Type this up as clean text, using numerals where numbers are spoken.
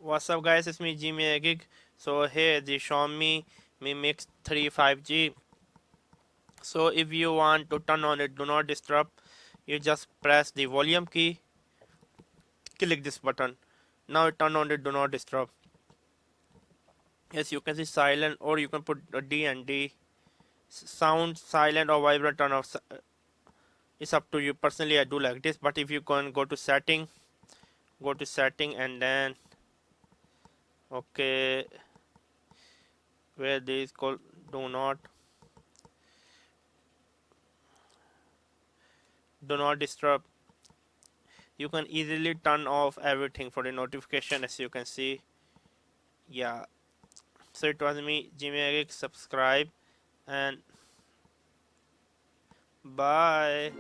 What's up, guys? It's me, JimmyaGeek. So here the Xiaomi Mi Mix 3 5G. So if you want to turn on it, do not disturb. You just press the volume key, click this button. Now it turn on the do not disturb. Yes, you can see silent, or you can put a D and D. Sound silent or vibrant turn off. It's up to you. Personally, I do like this. But if you can go to setting, and then okay, where this called do not disturb. You can easily turn off everything for the notification, as you can see. Yeah, so it was me, Jimmy. Subscribe and bye.